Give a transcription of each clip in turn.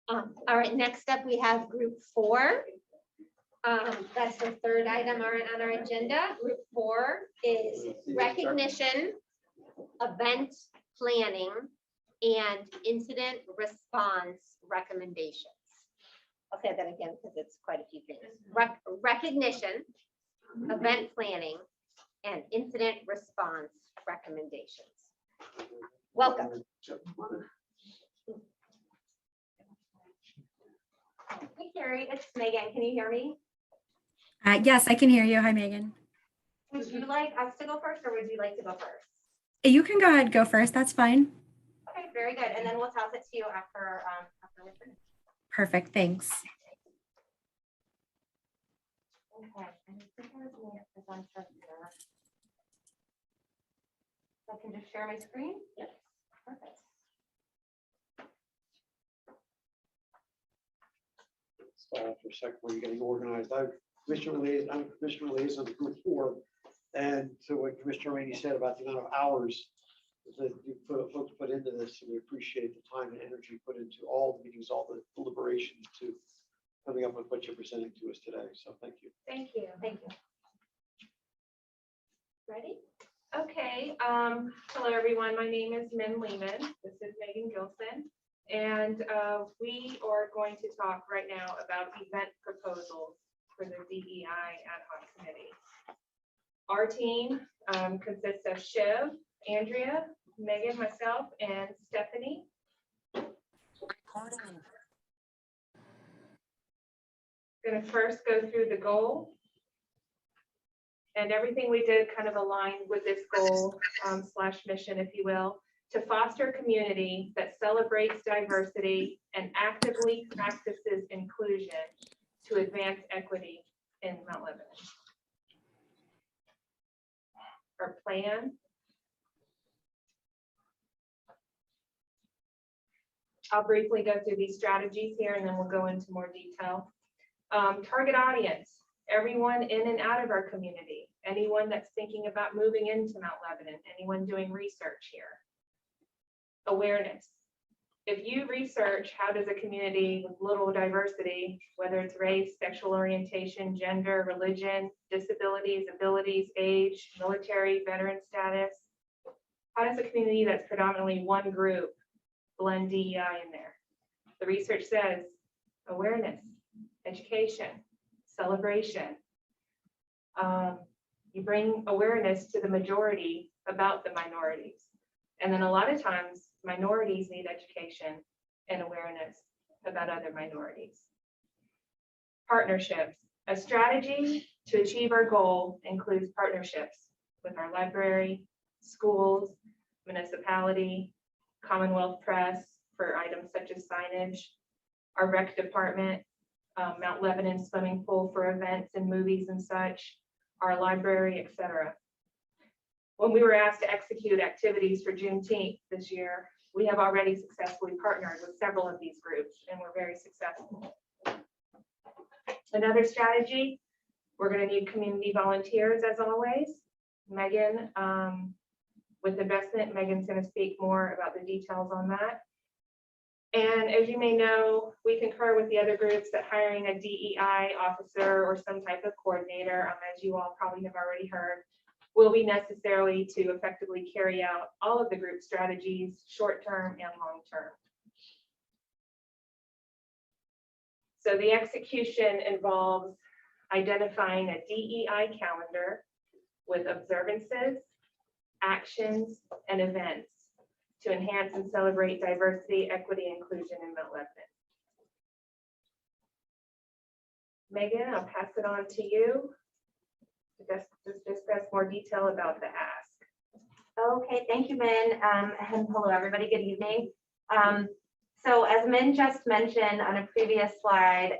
All right, next up we have group 4. That's the third item on our agenda. Group 4 is recognition, event planning, and incident response recommendations. I'll say that again because it's quite a few things. Recognition, event planning, and incident response recommendations. Welcome. Hey Carrie, it's Megan. Can you hear me? Yes, I can hear you. Hi, Megan. Would you like us to go first or would you like to go first? You can go ahead, go first. That's fine. Okay, very good. And then we'll toss it to you after we're finished. Perfect. Thanks. Okay, and I think I was doing it as I'm here. So I can just share my screen? Yes. Perfect. For a second, where you're getting organized. I'm Commissioner Liaison to Group 4, and to what Commissioner Rainey said about the amount of hours that you folks put into this, we appreciate the time and energy put into all the meetings, all the deliberations, to coming up with what you're presenting to us today. So thank you. Thank you. Thank you. Ready? Okay. Hello, everyone. My name is Min Lehman. This is Megan Gilson. And we are going to talk right now about event proposals for the DEI ad hoc committee. Our team consists of Shiv, Andrea, Megan, myself, and Stephanie. Going to first go through the goal. And everything we did kind of aligned with this goal slash mission, if you will, to foster community that celebrates diversity and actively practices inclusion to advance equity in Mount Lebanon. Our plan. I'll briefly go through these strategies here and then we'll go into more detail. Target audience, everyone in and out of our community, anyone that's thinking about moving into Mount Lebanon, anyone doing research here. Awareness. If you research how does a community with little diversity, whether it's race, sexual orientation, gender, religion, disabilities, abilities, age, military, veteran status, how does a community that's predominantly one group blend DEI in there? The research says awareness, education, celebration. You bring awareness to the majority about the minorities. And then a lot of times minorities need education and awareness about other minorities. Partnerships. A strategy to achieve our goal includes partnerships with our library, schools, municipality, Commonwealth Press for items such as signage, our rec department, Mount Lebanon swimming pool for events and movies and such, our library, etc. When we were asked to execute activities for Juneteenth this year, we have already successfully partnered with several of these groups and we're very successful. Another strategy, we're going to need community volunteers as always. Megan, with investment, Megan's going to speak more about the details on that. And as you may know, we concur with the other groups that hiring a DEI officer or some type of coordinator, as you all probably have already heard, will be necessary to effectively carry out all of the group strategies, short-term and long-term. So the execution involves identifying a DEI calendar with observances, actions, and events to enhance and celebrate diversity, equity, and inclusion in Mount Lebanon. Megan, I'll pass it on to you to discuss more detail about the ask. Okay, thank you, Min. And hello, everybody. Good evening. So as Min just mentioned on a previous slide,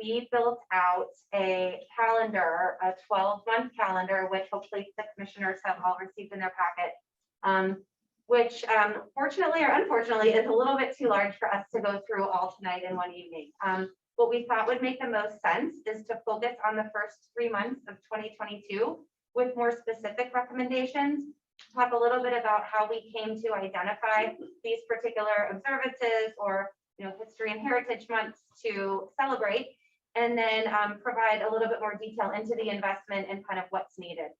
we built out a calendar, a 12-month calendar, which hopefully the commissioners have all received in their packet, which fortunately or unfortunately is a little bit too large for us to go through all tonight in one evening. What we thought would make the most sense is to focus on the first 3 months of 2022 with more specific recommendations, talk a little bit about how we came to identify these particular observances or History and Heritage Months to celebrate, and then provide a little bit more detail into the investment and kind of what's needed.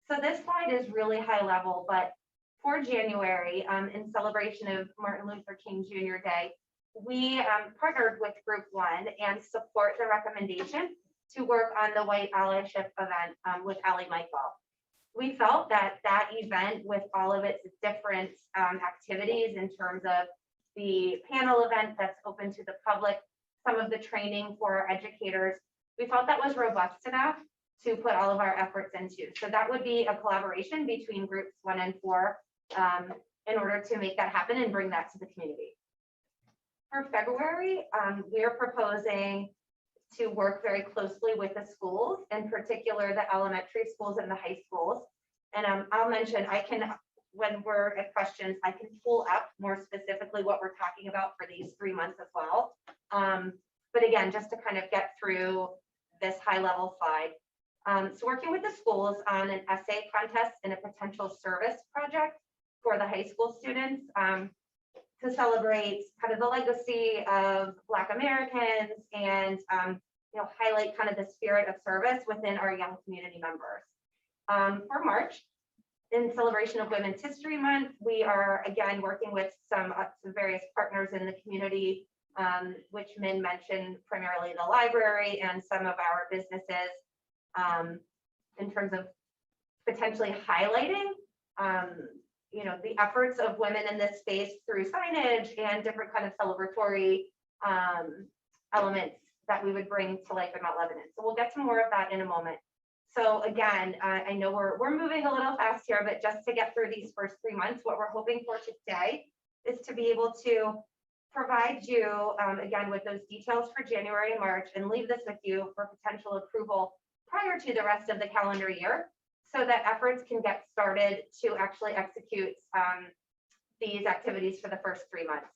So this slide is really high level, but for January, in celebration of Martin Luther King Jr. Day, we partnered with Group One and support the recommendation to work on the White Allyship event with Ally Michael. We felt that event, with all of its different activities in terms of the panel event that's open to the public, some of the training for our educators, we felt that was robust enough to put all of our efforts into. So that would be a collaboration between groups 1 and 4 in order to make that happen and bring that to the community. For February, we are proposing to work very closely with the schools, in particular the elementary schools and the high schools. And I'll mention, when we're at questions, I can pull up more specifically what we're talking about for these 3 months as well. But again, just to kind of get through this high level slide. So working with the schools on an essay contest and a potential service project for the high school students to celebrate kind of the legacy of Black Americans and highlight kind of the spirit of service within our young community members. For March, in celebration of Women's History Month, we are again working with some various partners in the community, which Min mentioned, primarily the library and some of our businesses, in terms of potentially highlighting the efforts of women in this space through signage and different kind of celebratory elements that we would bring to life in Mount Lebanon. So we'll get to more of that in a moment. So again, I know we're moving a little fast here, but just to get through these first 3 months, what we're hoping for today is to be able to provide you, again, with those details for January and March, and leave this with you for potential approval prior to the rest of the calendar year, so that efforts can get started to actually execute these activities for the first 3 months.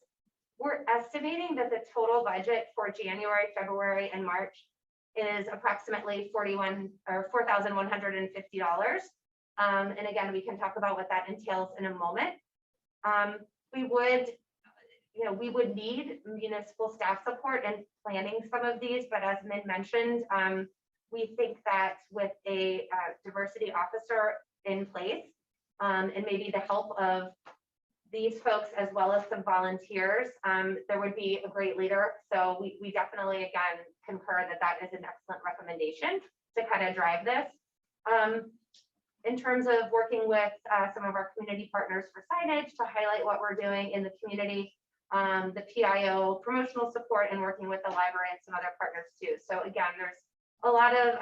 We're estimating that the total budget for January, February, and March is approximately $4,150. And again, we can talk about what that entails in a moment. We would need municipal staff support in planning some of these, but as Min mentioned, we think that with a diversity officer in place, and maybe the help of these folks as well as some volunteers, there would be a great leader. So we definitely, again, concur that is an excellent recommendation to kind of drive this. In terms of working with some of our community partners for signage to highlight what we're doing in the community, the PIO promotional support, and working with the library and some other partners too. So again, there's a lot of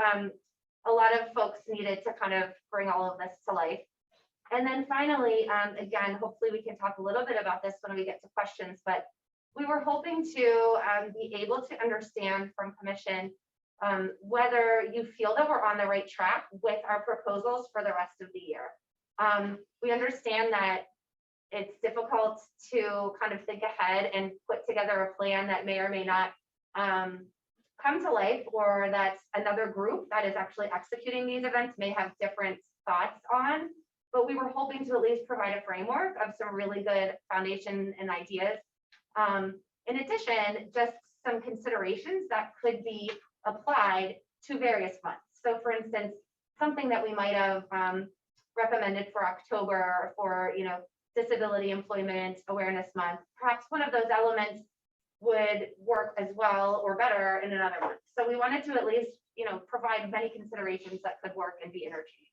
folks needed to kind of bring all of this to life. And then finally, again, hopefully we can talk a little bit about this when we get to questions, but we were hoping to be able to understand from commission whether you feel that we're on the right track with our proposals for the rest of the year. We understand that it's difficult to kind of think ahead and put together a plan that may or may not come to life, or that another group that is actually executing these events may have different thoughts on. But we were hoping to at least provide a framework of some really good foundation and ideas. In addition, just some considerations that could be applied to various months. So for instance, something that we might have recommended for October for Disability Employment Awareness Month, perhaps one of those elements would work as well or better in another month. So we wanted to at least provide many considerations that could work and be interchanged.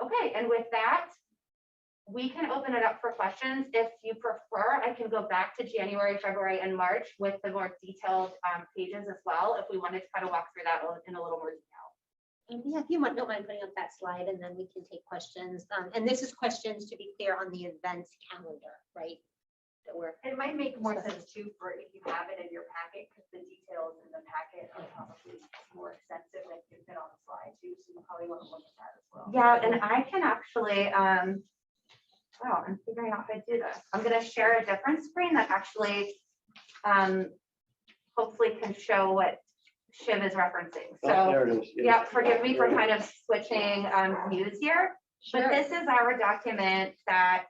Okay, and with that, we can open it up for questions. If you prefer, I can go back to January, February, and March with the more detailed pages as well, if we wanted to kind of walk through that in a little more detail. Yeah, if you don't mind putting up that slide, and then we can take questions. And this is questions, to be clear, on the events calendar, right? That we're. It might make more sense too for if you have it in your packet, because the details in the packet are probably more extensive and can fit on the slide too. So you probably want to look at that as well. Yeah, and I can actually, wow, I'm figuring out how to do this. I'm going to share a different screen that actually hopefully can show what Shiv is referencing. So There it is. yeah, forgive me for kind of switching views here, but Sure. this is our document that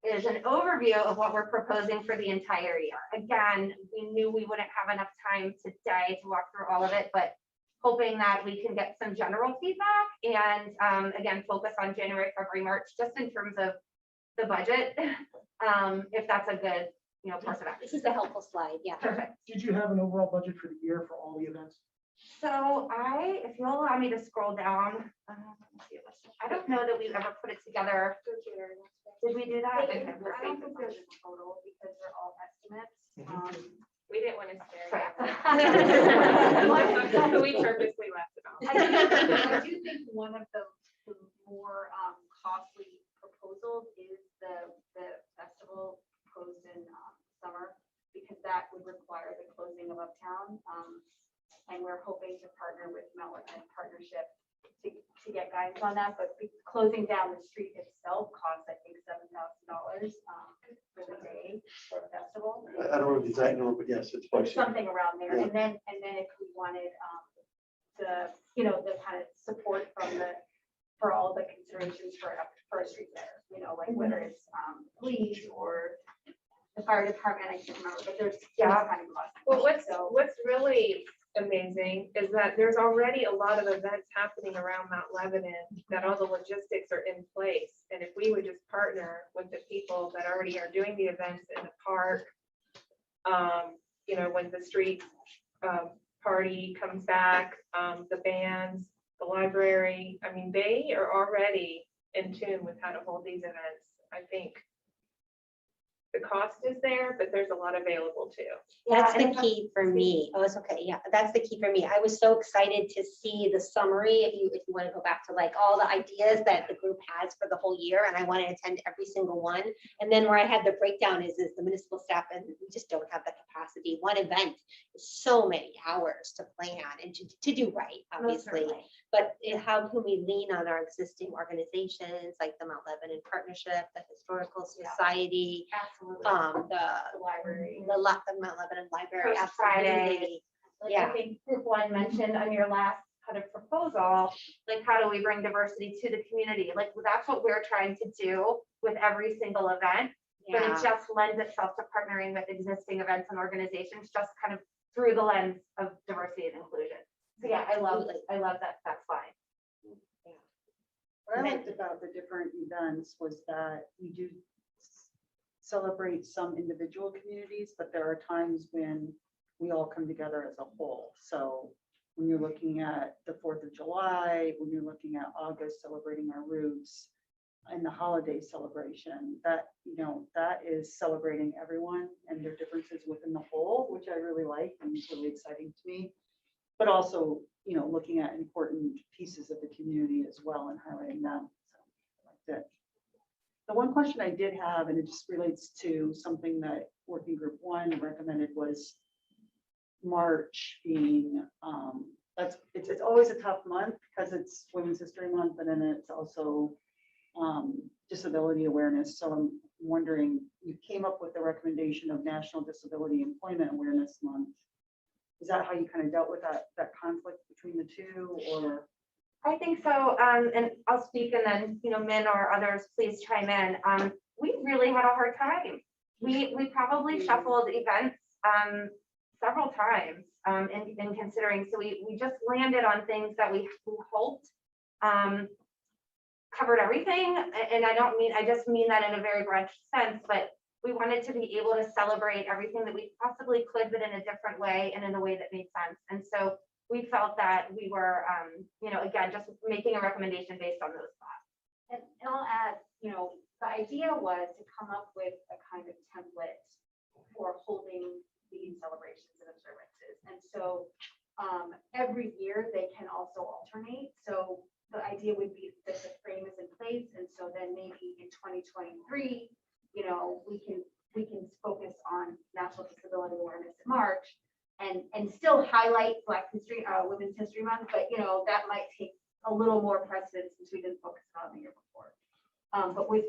is an overview of what we're proposing for the entire year. Again, we knew we wouldn't have enough time today to walk through all of it, but hoping that we can get some general feedback and again, focus on January, February, March, just in terms of the budget. If that's a good, course of action. This is a helpful slide, yeah. Perfect. Did you have an overall budget for the year for all the events? So if you'll allow me to scroll down, let me see what's- I don't know that we've ever put it together. Did we do that? Okay, we'll I don't see. think there's a total because they're all estimates. We didn't want to scare Correct. you. We purposely left it off. I do think one of the more costly proposals is the festival proposed in summer, because that would require the closing of Uptown. And we're hoping to partner with Mount Lebanon Partnership to get guidance on that, but closing down the street itself costs, I think, $7,000 for the day for the festival. I don't know the exact number, but yes, it's Or pricey. something around there, Yeah. and then if we wanted the kind of support for all the considerations for a street fair, like whether it's police or the fire department, I can't remember, but there's kind of costs. Well, So- what's really amazing is that there's already a lot of events happening around Mount Lebanon, that all the logistics are in place. And if we would just partner with the people that already are doing the events in the park, when the street party comes back, the bands, the library, I mean, they are already in tune with how to hold these events. I think the cost is there, but there's a lot available too. That's Yeah, the key for me. Oh, it's okay. Yeah, that's the key for me. I was so excited to see the summary. If you want to go back to like all the ideas that the group has for the whole year, and I want to attend every single one. And then where I had the breakdown is the municipal staff, and we just don't have the capacity. One event is so many hours to plan and to do right, obviously. But how can we lean on our existing organizations like the Mount Lebanon Partnership, the Historical Society, Absolutely. the library. the Mount Lebanon Library, First Friday. absolutely. Like Yeah. I think Group One mentioned on your last kind of proposal, like how do we bring diversity to the community? Like that's what we're trying to do with every single event, but it Yeah, just lends itself to partnering with existing events and organizations, just kind of through the lens of diversity and inclusion. So yeah, I love that slide. What I liked about the different events was that we do celebrate some individual communities, but there are times when we all come together as a whole. So when you're looking at the 4th of July, when you're looking at August celebrating our roots, and the holiday celebration, that is celebrating everyone and their differences within the whole, which I really like and it's really exciting to me. But also, looking at important pieces of the community as well and highlighting them. So I liked it. The one question I did have, and it just relates to something that Working Group 1 recommended, was March being, it's always a tough month because it's Women's History Month, and then it's also disability awareness. So I'm wondering, you came up with the recommendation of National Disability Employment Awareness Month. Is that how you kind of dealt with that conflict between the two, or? I think so, and I'll speak and then, Min or others, please chime in. We really had a hard time. We probably shuffled events several times in considering, so we just landed on things that we hoped covered everything. And I just mean that in a very broad sense, but we wanted to be able to celebrate everything that we possibly could, but in a different way and in a way that made sense. And so we felt that we were, again, just making a recommendation based on those thoughts. And I'll add, the idea was to come up with a kind of template for holding these celebrations and observances. And so every year they can also alternate. So the idea would be that the frame is in place. And so then maybe in 2023, we can focus on National Disability Awareness in March and still highlight Black History, Women's History Month, but that might take a little more precedence since we didn't focus on the year before. But with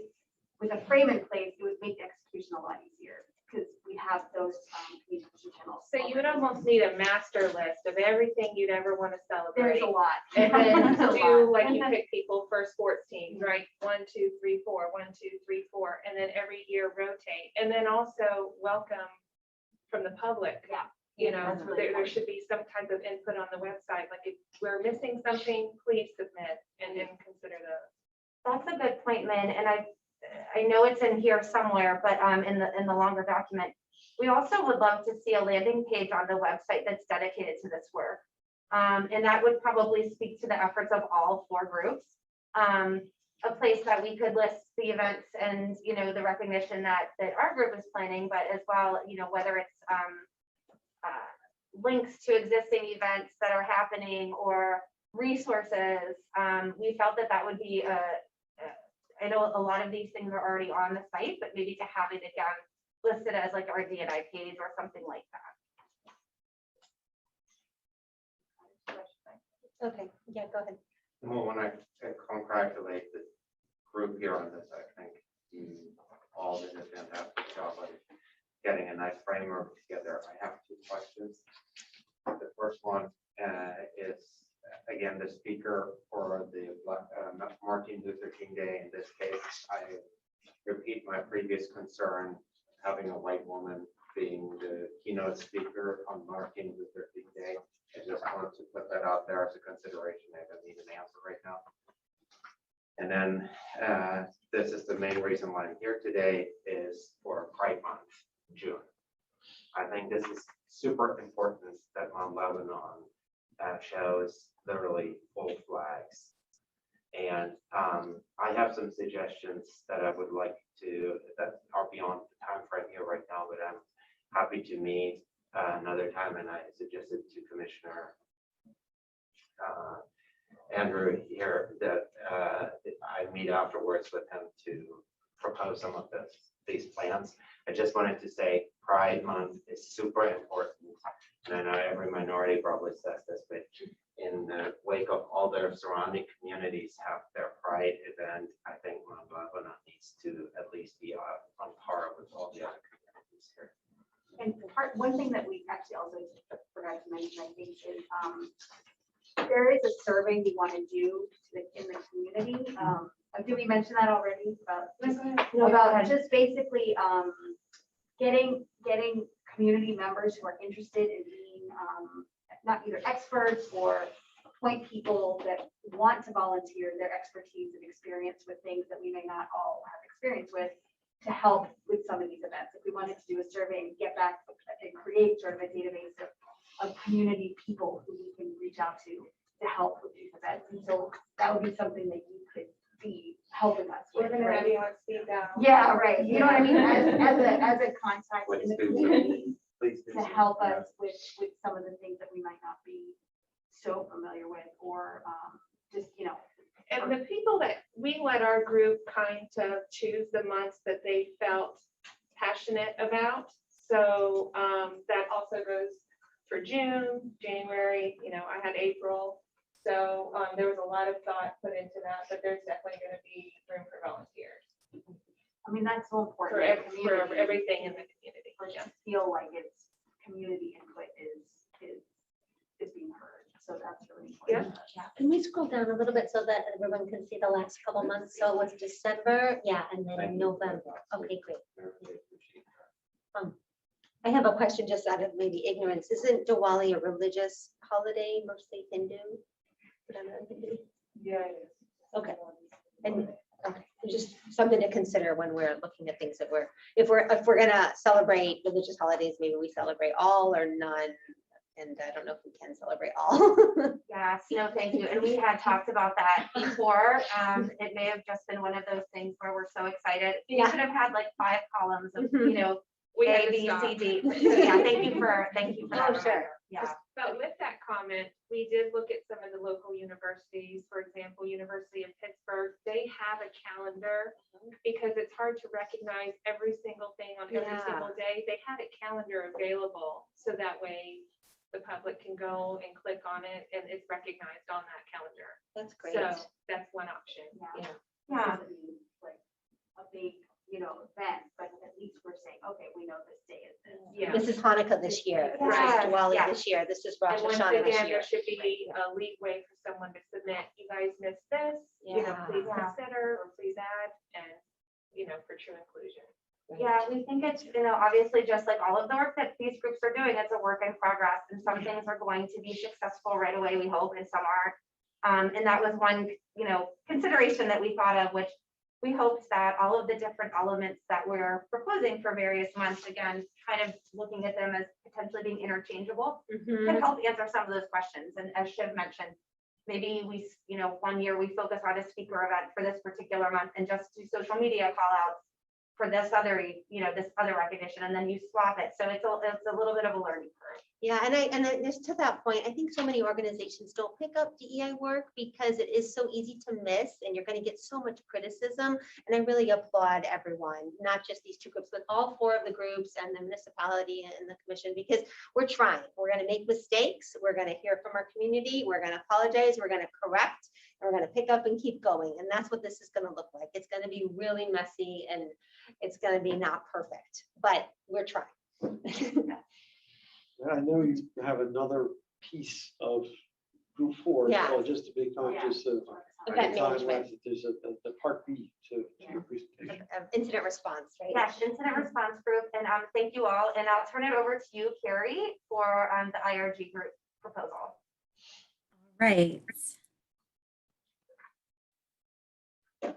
a frame in place, it would make execution a lot easier because we have those communication channels. So you would almost need a master list of everything you'd ever want to There's celebrate. a lot. And then There's a do lot. like you pick people for sports teams, right? 1, 2, 3, 4, 1, 2, 3, 4, and then every year rotate. And then also welcome from the public. Yeah. You know, That's really there important. should be some type of input on the website. Like if we're missing something, please submit and then consider those. That's a good point, Min, and I know it's in here somewhere, but in the longer document, we also would love to see a landing page on the website that's dedicated to this work. And that would probably speak to the efforts of all 4 groups. A place that we could list the events and, you know, the recognition that our group is planning, but as well, you know, whether it's links to existing events that are happening or resources. We felt that would be I know a lot of these things are already on the site, but maybe to have it again listed as like our DEI page or something like that. Okay, yeah, go ahead. Well, when I congratulate the group here on this, I think you all did a fantastic job of getting a nice framework together. I have 2 questions. The first one is, again, the speaker for the Martin Luther King Day. In this case, I repeat my previous concern, having a white woman being the keynote speaker on Martin Luther King Day. I just wanted to put that out there as a consideration. I don't need an answer right now. And then this is the main reason why I'm here today is for Pride Month, June. I think this is super important that Mount Lebanon shows literally full flags. And I have some suggestions that I would like to, that are beyond the time frame here right now, but I'm happy to meet another time, and I suggested to Commissioner Andrew here that I meet afterwards with him to propose some of these plans. I just wanted to say Pride Month is super important. And I know every minority probably says this, but in the wake of all their surrounding communities have their Pride event, I think Mount Lebanon needs to at least be on par with all the other communities here. And one thing that we actually also forgot to mention, I think, is there is a survey we want to do in the community. Did we mention that already? About just basically getting community members who are interested in being not either experts or point people that want to volunteer their expertise and experience with things that we may not all have experience with, to help with some of these events. If we wanted to do a survey and get back and create sort of a database of community people who we can reach out to help with these events. And so that would be something that you could be helping us with. We're gonna have right? you on speed dial. Yeah, right. You know what I mean? As a contact in the Please do. community Please do to so. help Yeah. us with some of the things that we might not be so familiar with, or just, you know. And the people that we let our group kind of choose the months that they felt passionate about. So that also goes for June, January, you know, I had April. So there was a lot of thought put into that, but there's definitely going to be room for volunteers I mean, that's so for, important. in the community. everything in the community. For it Yeah. to feel like it's community input is being heard. So that's really important. Yeah, can we scroll down a little bit so that everyone can see the last couple months? So it was December, yeah, and then Thank in you. November. Okay, great. I really appreciate that. I have a question just out of maybe ignorance. Isn't Diwali a religious holiday, mostly Hindu? Yeah, it is. Okay. And okay, just something to consider when we're looking at things that if we're gonna celebrate religious holidays, maybe we celebrate all or none. And I don't know if we can celebrate all. Yes, no, thank you. And we had talked about that before. It may have just been one of those things where we're so excited. We Yeah. should have had like 5 columns of, Mhm. you know, We had A, to B, stop. C, D. So yeah, thank you for Oh, that. sure. reminder. Yeah. But with that comment, we did look at some of the local universities, for example, University of Pittsburgh, they have a calendar because it's hard to recognize every single thing on every Yeah. single day. They had a calendar available, so that way the public can go and click on it and it's recognized on that calendar. That's great. So that's one option. Yeah. Yeah. Yeah. It would be like a big then, but at least we're saying, okay, we know this day is this. Yeah. This is Hanukkah this year, this is Yeah, Diwali yeah. this year, this is Rosh And once Hashanah this again, year. there should be a leeway for someone to submit, you guys missed this, Yeah. please Yeah. consider or please add, and, for true inclusion. Yeah, we think it's, obviously just like all of the work that these groups are doing, it's a work in progress, and some things are going to be successful right away, we hope, and some aren't. And that was one, consideration that we thought of, which we hoped that all of the different elements that we're proposing for various months, again, kind of looking at them as potentially being interchangeable, can help answer some of those questions. And as Shiv mentioned, maybe we, one year we focus on a speaker event for this particular month and just do social media call outs for this other, this other recognition, and then you swap it. So it's a little bit of a learning curve. Yeah, and I just to that point, I think so many organizations don't pick up DEI work because it is so easy to miss, and you're going to get so much criticism. And I really applaud everyone, not just these two groups, but all four of the groups and the municipality and the commission, because we're trying. We're going to make mistakes. We're going to hear from our community. We're going to apologize. We're going to correct. And we're going to pick up and keep going. And that's what this is going to look like. It's going to be really messy, and it's going to be not perfect, but we're trying. I know you have another piece of group 4, Yeah. so just to be conscious of Event the time management. left, there's the part B to your presentation. Of incident response, right? Yes, incident response group, and thank you all. And I'll turn it over to you, Carrie, for the IRG group proposal. Right. I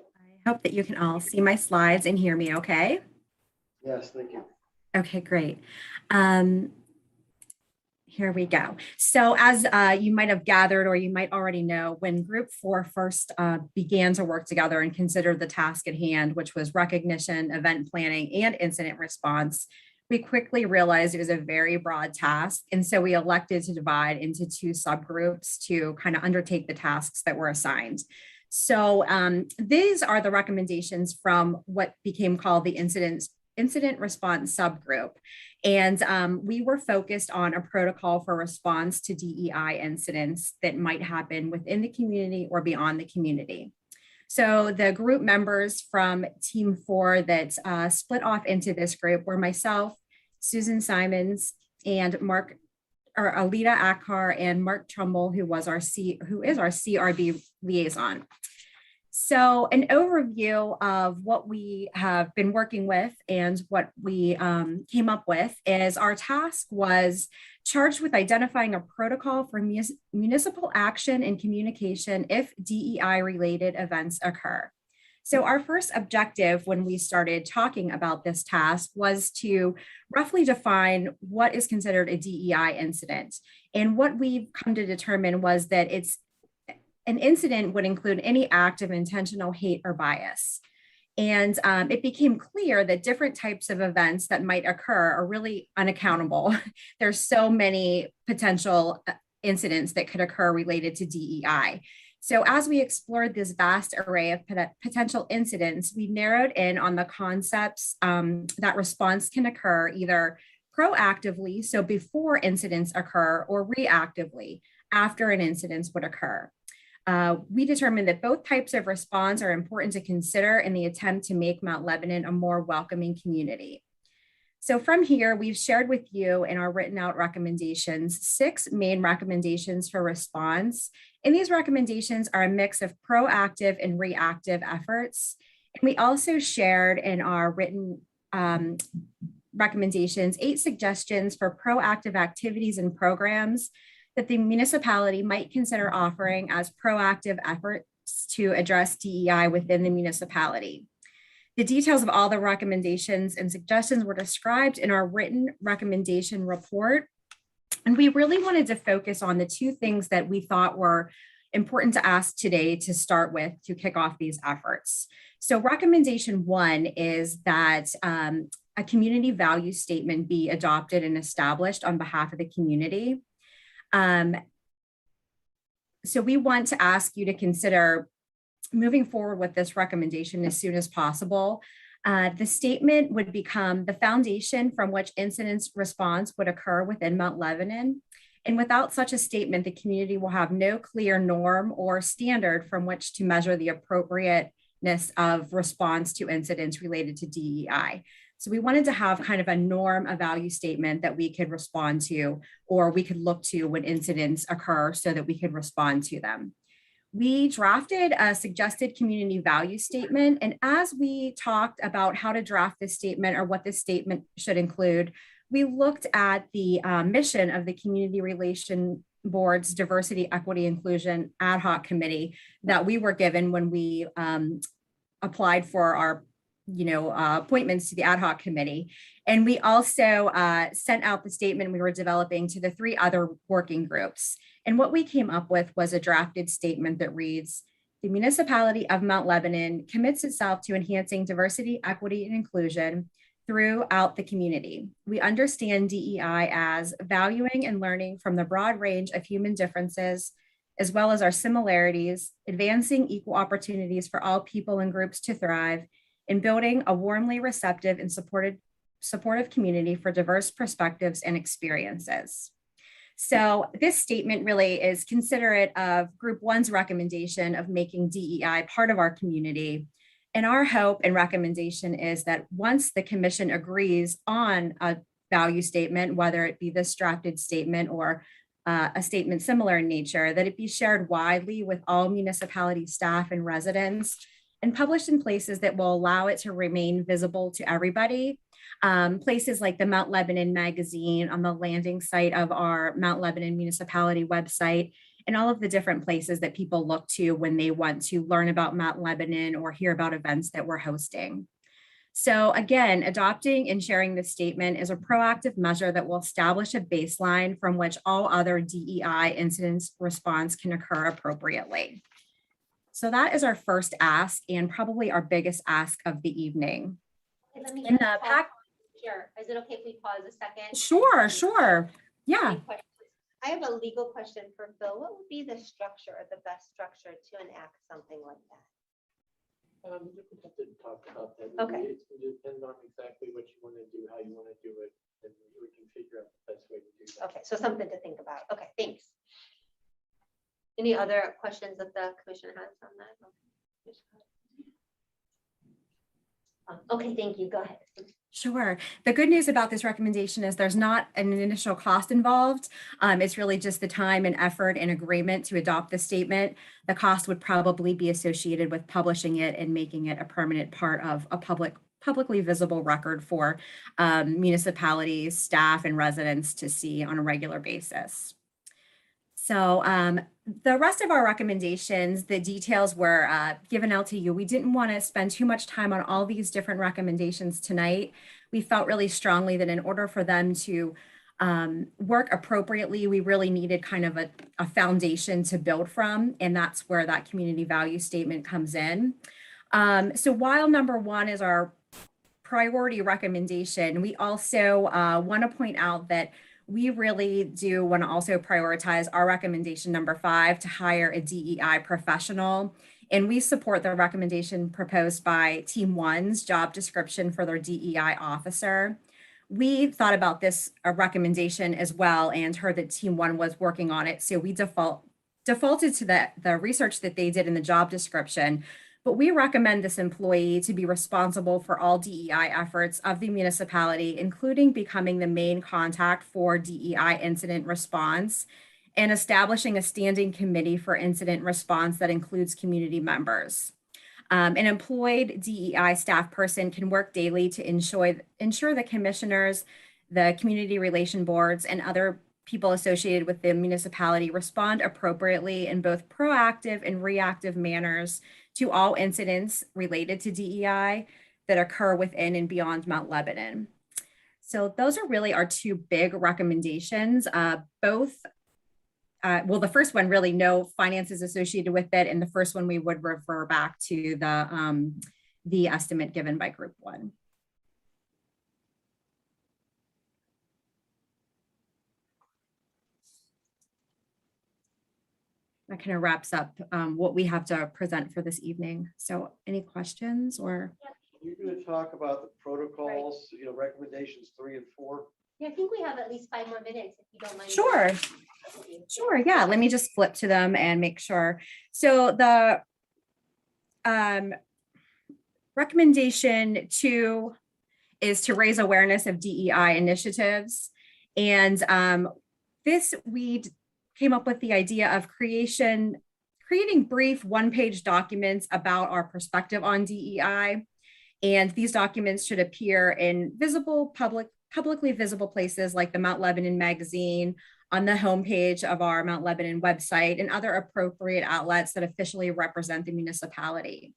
hope that you can all see my slides and hear me okay. Yes, thank you. Okay, great. Here we go. So as you might have gathered, or you might already know, when Group 4 first began to work together and consider the task at hand, which was recognition, event planning, and incident response, we quickly realized it was a very broad task. And so we elected to divide into 2 subgroups to kind of undertake the tasks that were assigned. So these are the recommendations from what became called the incident response subgroup. And we were focused on a protocol for response to DEI incidents that might happen within the community or beyond the community. So the group members from Team 4 that split off into this group were myself, Susan Simons, and Alita Akhar, and Mark Trumbull, who is our CRB liaison. So an overview of what we have been working with and what we came up with is our task was charged with identifying a protocol for municipal action and communication if DEI related events occur. So our first objective when we started talking about this task was to roughly define what is considered a DEI incident. And what we've come to determine was that an incident would include any act of intentional hate or bias. And it became clear that different types of events that might occur are really unaccountable. There's so many potential incidents that could occur related to DEI. So as we explored this vast array of potential incidents, we narrowed in on the concepts that response can occur either proactively, so before incidents occur, or reactively, after an incident would occur. We determined that both types of response are important to consider in the attempt to make Mount Lebanon a more welcoming community. So from here, we've shared with you in our written out recommendations 6 main recommendations for response. And these recommendations are a mix of proactive and reactive efforts. And we also shared in our written recommendations 8 suggestions for proactive activities and programs that the municipality might consider offering as proactive efforts to address DEI within the municipality. The details of all the recommendations and suggestions were described in our written recommendation report. And we really wanted to focus on the 2 things that we thought were important to ask today to start with to kick off these efforts. So recommendation 1 is that a community value statement be adopted and established on behalf of the community. So we want to ask you to consider moving forward with this recommendation as soon as possible. The statement would become the foundation from which incident response would occur within Mount Lebanon. And without such a statement, the community will have no clear norm or standard from which to measure the appropriate appropriateness of response to incidents related to DEI. So we wanted to have kind of a norm, a value statement that we could respond to, or we could look to when incidents occur so that we could respond to them. We drafted a suggested community value statement. And as we talked about how to draft this statement or what this statement should include, we looked at the mission of the Community Relation Board's Diversity, Equity, Inclusion Ad Hoc Committee that we were given when we applied for our appointments to the ad hoc committee. And we also sent out the statement we were developing to the 3 other working groups. And what we came up with was a drafted statement that reads, the municipality of Mount Lebanon commits itself to enhancing diversity, equity, and inclusion throughout the community. We understand DEI as valuing and learning from the broad range of human differences, as well as our similarities, advancing equal opportunities for all people and groups to thrive, and building a warmly receptive and supportive community for diverse perspectives and experiences. So this statement really is considerate of Group 1's recommendation of making DEI part of our community. And our hope and recommendation is that once the commission agrees on a value statement, whether it be this drafted statement or a statement similar in nature, that it be shared widely with all municipality staff and residents and published in places that will allow it to remain visible to everybody. Places like the Mount Lebanon magazine, on the landing site of our Mount Lebanon municipality website, and all of the different places that people look to when they want to learn about Mount Lebanon or hear about events that we're hosting. So again, adopting and sharing this statement is a proactive measure that will establish a baseline from which all other DEI incidents response can occur appropriately. So that is our first ask and probably our biggest ask of the evening. Okay, let me In just the pause. pack, Sure. Is it okay if we pause a second? sure. Yeah. I have a legal question for Phil. What would be the structure or the best structure to enact something like that? We would have to talk about that. Okay. It's going to depend on exactly what you want to do, how you want to do it, and we can figure out the best way to do that. Okay, so something to think about. Okay, thanks. Any other questions that the commission has on that? Okay, thank you. Go ahead. Sure. The good news about this recommendation is there's not an initial cost involved. It's really just the time and effort and agreement to adopt the statement. The cost would probably be associated with publishing it and making it a permanent part of a publicly visible record for municipalities, staff, and residents to see on a regular basis. So the rest of our recommendations, the details were given out to you. We didn't want to spend too much time on all these different recommendations tonight. We felt really strongly that in order for them to work appropriately, we really needed kind of a foundation to build from, and that's where that community value statement comes in. So while number 1 is our priority recommendation, we also want to point out that we really do want to also prioritize our recommendation number 5 to hire a DEI professional. And we support the recommendation proposed by Team 1's job description for their DEI officer. We thought about this recommendation as well and heard that Team 1 was working on it. So we defaulted to the research that they did in the job description. But we recommend this employee to be responsible for all DEI efforts of the municipality, including becoming the main contact for DEI incident response and establishing a standing committee for incident response that includes community members. An employed DEI staff person can work daily to ensure the commissioners, the community relation boards, and other people associated with the municipality respond appropriately in both proactive and reactive manners to all incidents related to DEI that occur within and beyond Mount Lebanon. So those are really our 2 big recommendations. The first one, really no finances associated with it. And the first one, we would refer back to the estimate given by Group 1. That kind of wraps up what we have to present for this evening. So any questions or? You're going to talk about the protocols, recommendations 3 and 4. Yeah, I think we have at least 5 more minutes if you don't mind. Sure. Sure, yeah, let me just flip to them and make sure. So the Recommendation 2 is to raise awareness of DEI initiatives. And this, we came up with the idea of creating brief one-page documents about our perspective on DEI. And these documents should appear in publicly visible places like the Mount Lebanon magazine, on the homepage of our Mount Lebanon website, and other appropriate outlets that officially represent the municipality.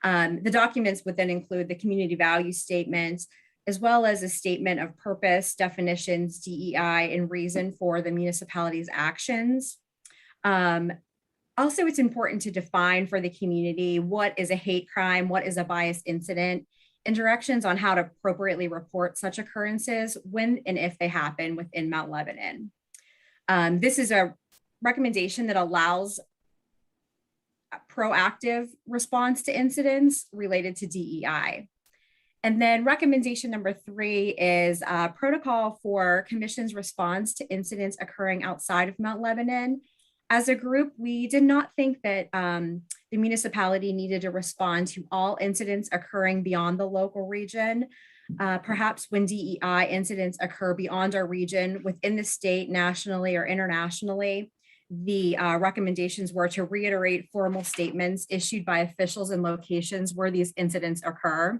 The documents would then include the community value statement, as well as a statement of purpose, definitions, DEI, and reason for the municipality's actions. Also, it's important to define for the community what is a hate crime, what is a bias incident, and directions on how to appropriately report such occurrences when and if they happen within Mount Lebanon. This is a recommendation that allows a proactive response to incidents related to DEI. And then recommendation number 3 is a protocol for Commission's response to incidents occurring outside of Mount Lebanon. As a group, we did not think that the municipality needed to respond to all incidents occurring beyond the local region. Perhaps when DEI incidents occur beyond our region, within the state, nationally, or internationally, the recommendations were to reiterate formal statements issued by officials in locations where these incidents occur,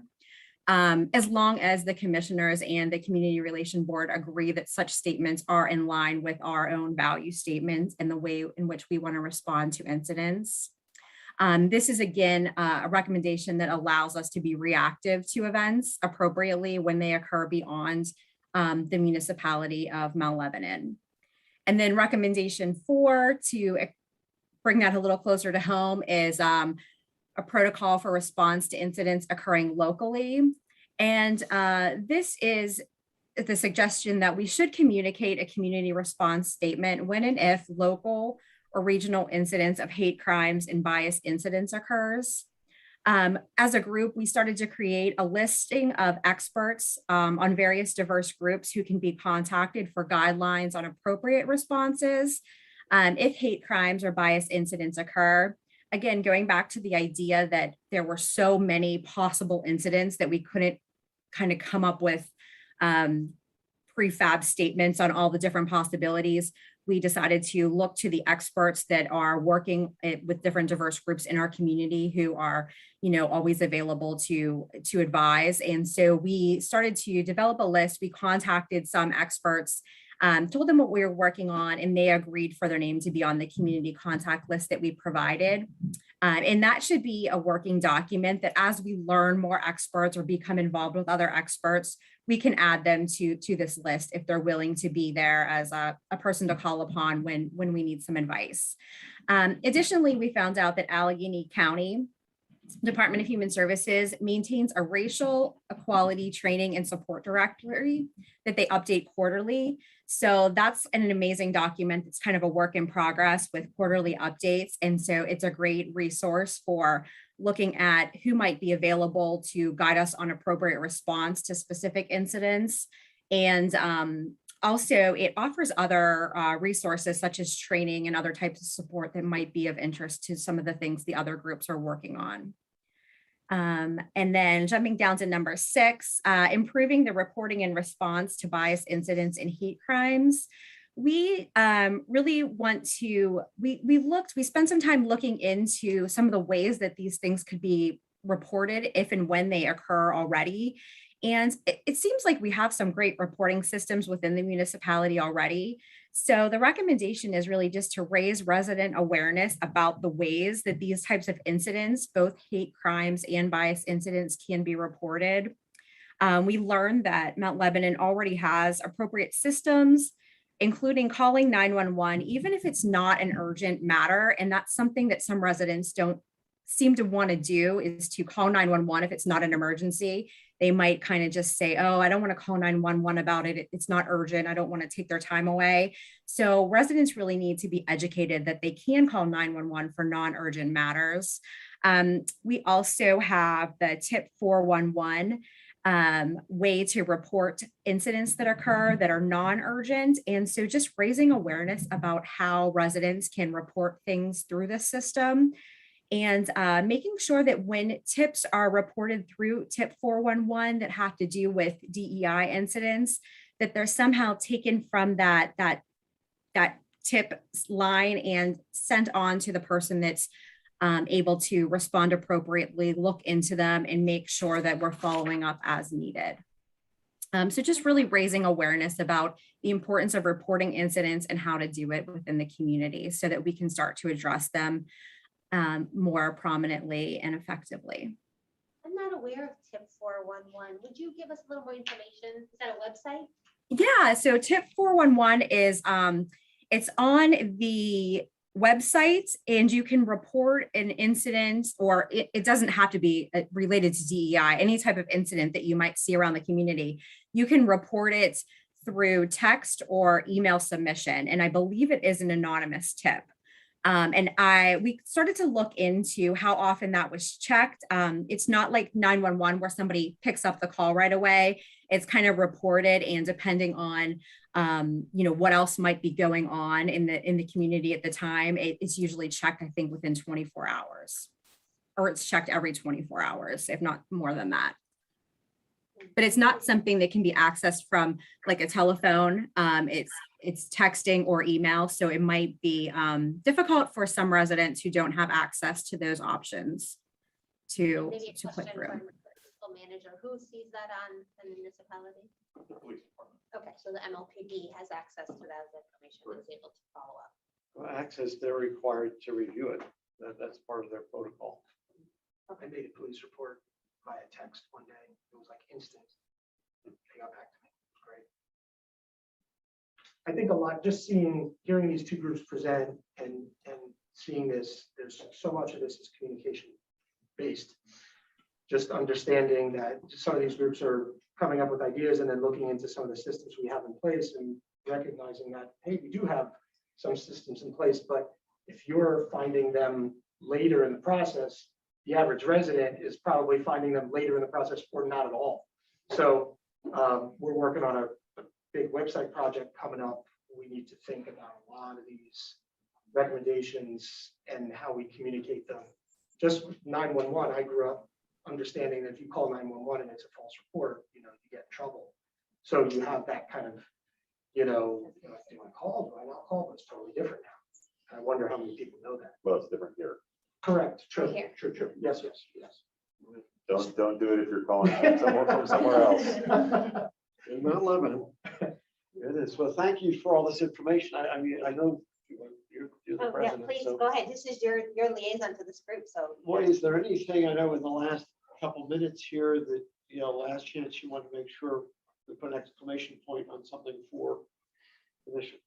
as long as the commissioners and the Community Relation Board agree that such statements are in line with our own value statements and the way in which we want to respond to incidents. This is, again, a recommendation that allows us to be reactive to events appropriately when they occur beyond the municipality of Mount Lebanon. And then recommendation 4, to bring that a little closer to home, is a protocol for response to incidents occurring locally. And this is the suggestion that we should communicate a community response statement when and if local or regional incidents of hate crimes and bias incidents occurs. As a group, we started to create a listing of experts on various diverse groups who can be contacted for guidelines on appropriate responses if hate crimes or bias incidents occur. Again, going back to the idea that there were so many possible incidents that we couldn't kind of come up with prefab statements on all the different possibilities, we decided to look to the experts that are working with different diverse groups in our community who are, always available to advise. And so we started to develop a list. We contacted some experts, told them what we were working on, and they agreed for their name to be on the community contact list that we provided. And that should be a working document that as we learn more experts or become involved with other experts, we can add them to this list if they're willing to be there as a person to call upon when we need some advice. Additionally, we found out that Allegheny County Department of Human Services maintains a racial equality training and support directory that they update quarterly. So that's an amazing document. It's kind of a work in progress with quarterly updates. And so it's a great resource for looking at who might be available to guide us on appropriate response to specific incidents. And also it offers other resources such as training and other types of support that might be of interest to some of the things the other groups are working on. And then jumping down to number 6, improving the reporting and response to bias incidents and hate crimes. We really want to, we spent some time looking into some of the ways that these things could be reported if and when they occur already. And it seems like we have some great reporting systems within the municipality already. So the recommendation is really just to raise resident awareness about the ways that these types of incidents, both hate crimes and bias incidents, can be reported. We learned that Mount Lebanon already has appropriate systems, including calling 911, even if it's not an urgent matter. And that's something that some residents don't seem to want to do, is to call 911 if it's not an emergency. They might kind of just say, oh, I don't want to call 911 about it. It's not urgent. I don't want to take their time away. So residents really need to be educated that they can call 911 for non-urgent matters. We also have the tip 411 way to report incidents that occur that are non-urgent. And so just raising awareness about how residents can report things through the system And making sure that when tips are reported through tip 411 that have to do with DEI incidents, that they're somehow taken from that tip line and sent on to the person that's able to respond appropriately, look into them, and make sure that we're following up as needed. So just really raising awareness about the importance of reporting incidents and how to do it within the community so that we can start to address them more prominently and effectively. I'm not aware of tip 411. Would you give us a little more information? Is that a website? Yeah, so tip 411 is it's on the website, and you can report an incident, or it doesn't have to be related to DEI, any type of incident that you might see around the community. You can report it through text or email submission, and I believe it is an anonymous tip. And we started to look into how often that was checked. It's not like 911 where somebody picks up the call right away. It's kind of reported, and depending on what else might be going on in the community at the time, it's usually checked, I think, within 24 hours, or it's checked every 24 hours, if not more than that. But it's not something that can be accessed from like a telephone. It's texting or email. So it might be difficult for some residents who don't have access to those options to Maybe a put question through. from the municipal manager. Who sees that on the municipality? Okay, so the MLPD has access to that information and is able to follow up. Well, access, they're required to review it. That's part of their protocol. I made a police report via text one day. It was like instant. They got back to me. It was great. I think a lot, just hearing these two groups present and seeing this, there's so much of this is communication based. Just understanding that some of these groups are coming up with ideas and then looking into some of the systems we have in place and recognizing that, hey, we do have some systems in place, but if you're finding them later in the process, the average resident is probably finding them later in the process or not at all. So we're working on a big website project coming up. We need to think about a lot of these recommendations and how we communicate them. Just 911, I grew up understanding that if you call 911 and it's a false report, you get in trouble. So you have that kind of, do I call, do I not call? But it's totally different now. I wonder how many people know that. Well, it's different here. Correct. True. Here. True. Yes. Don't do it if you're calling from somewhere else. In Mount Lebanon. It is. Well, thank you for all this information. I mean, I know you're the Oh, yeah, president. please So go ahead. This is your liaison to this group, so. what is there anything, I know in the last couple minutes here that, last chance you want to make sure we put an exclamation point on something for the mission?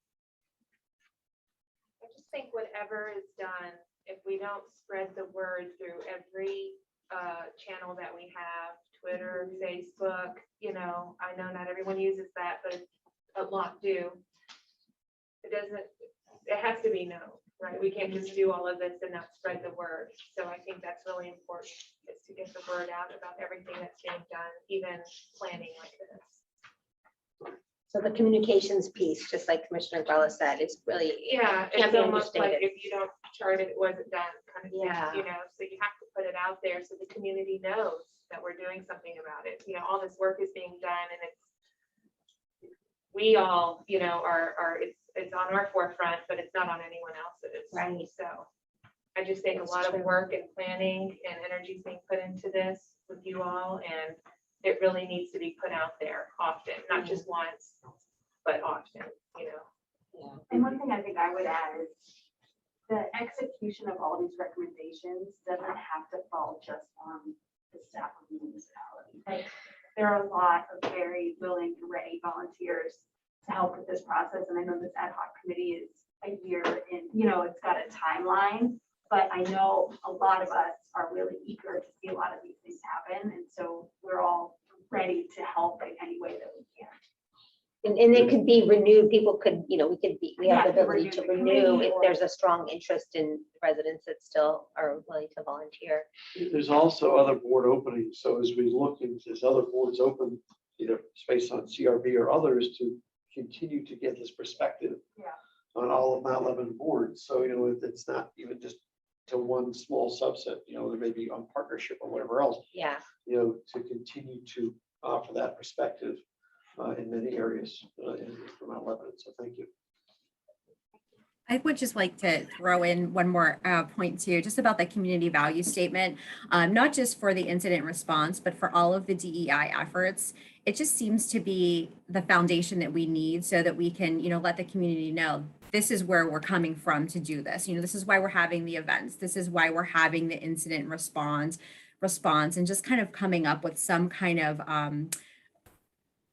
I just think whatever is done, if we don't spread the word through every channel that we have, Twitter, Facebook, I know not everyone uses that, but a lot do. It has to be known, right? We can't just do all of this and not spread the word. So I think that's really important, is to get the word out about everything that's being done, even planning like this. So the communications piece, just like Commissioner Grella said, is really, Yeah, Can't it's be almost like understated. if you don't chart it, it wasn't done kind of thing, Yeah. so you have to put it out there so the community knows that we're doing something about it. All this work is being done, and we all, it's on our forefront, but it's not on anyone else's. Right. So I just think That's a lot true. of work and planning and energy is being put into this with you all, and it really needs to be put out there often, not just once, but often, And one thing I think I would add is the execution of all these recommendations doesn't have to fall just on the staff of the municipality. Like, there are a lot of very willing and ready volunteers to help with this process. And I know this ad hoc committee is a year in, it's got a timeline, but I know a lot of us are really eager to see a lot of these things happen. And so we're all ready to help in any way that we can. and it could be renewed. People could, we have Yeah, the to ability to renew the renew committee if or- there's a strong interest in residents that still are willing to volunteer. There's also other board openings. So as we look into this other boards open, either based on CRB or others, to continue to get this perspective Yeah. on all of Mount Lebanon boards. So, it's not even just to one small subset, there may be on partnership or whatever else, Yeah, to continue to offer that perspective in many areas from Mount Lebanon. So thank you. I would just like to throw in one more point too, just about the community value statement, not just for the incident response, but for all of the DEI efforts. It just seems to be the foundation that we need so that we can, let the community know this is where we're coming from to do this. This is why we're having the events. This is why we're having the incident response, and just kind of coming up with some kind of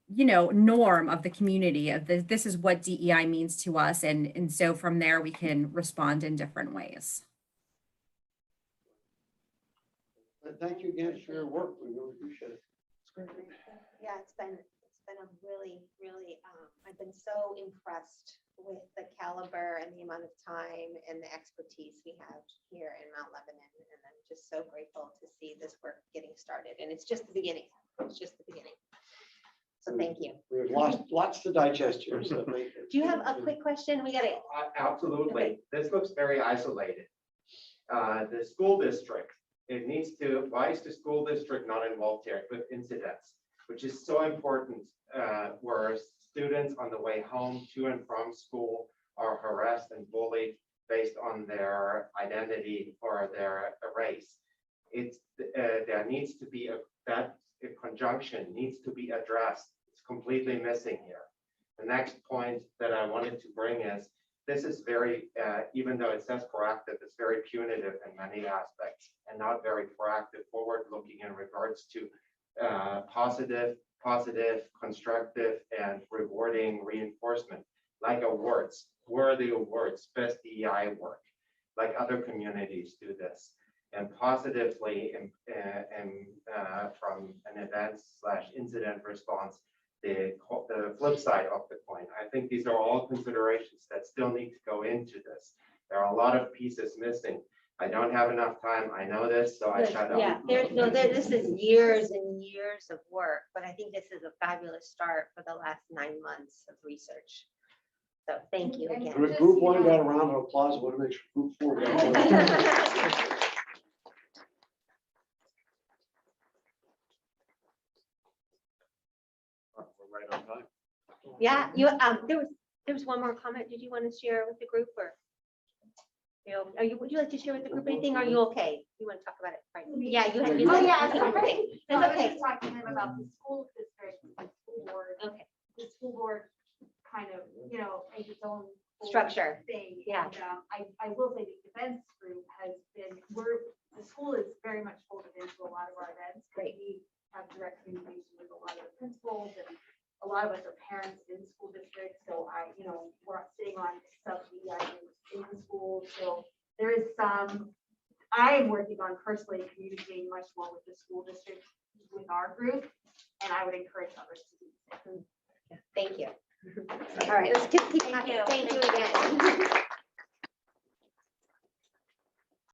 norm of the community of this is what DEI means to us. And so from there, we can respond in different ways. Thank you again for your work. We really appreciate it. yeah, it's been a really, really, I've been so impressed with the caliber and the amount of time and the expertise we have here in Mount Lebanon. And I'm just so grateful to see this work getting started. And it's just the beginning. It's just the beginning. So thank you. We have lots to digest here. So thank you. Do you have a quick question? We got it. Absolutely. This looks very isolated. The school district, why is the school district not involved here with incidents, which is so important, where students on the way home to and from school are harassed and bullied based on their identity or their race. There needs to be that conjunction needs to be addressed. It's completely missing here. The next point that I wanted to bring is this is very, even though it says proactive, it's very punitive in many aspects and not very proactive, forward-looking in regards to positive, constructive, and rewarding reinforcement, like awards, worthy awards, best DEI work, like other communities do this. And positively, from an event/incident response, the flip side of the coin. I think these are all considerations that still need to go into this. There are a lot of pieces missing. I don't have enough time. I know this, so I shut up. Yeah, this is years and years of work, but I think this is a fabulous start for the last 9 months of research. So thank you again. Group one got a round of applause. I want to make sure group four got one. We're right on time. Yeah, there was one more comment. Did you want to share with the group or? Would you like to share with the group anything? Are you okay? You want to talk about it? Right. Yeah, you have. Oh, yeah, Okay. sorry. So I That's was okay. just talking to him about the school district, the school board. Okay. The school board kind of, has its own whole Structure. thing. Yeah. And I will say the events group has been, the school is very much folded into a lot of our events. Great. We have direct communication with a lot of the principals, and a lot of us are parents in school districts. So we're sitting on sub DEI in the school. So there is I am working on personally communicating much more with the school district with our group, and I would encourage others to do the same. Thank you. All right, let's keep. Thank you. Thank you again.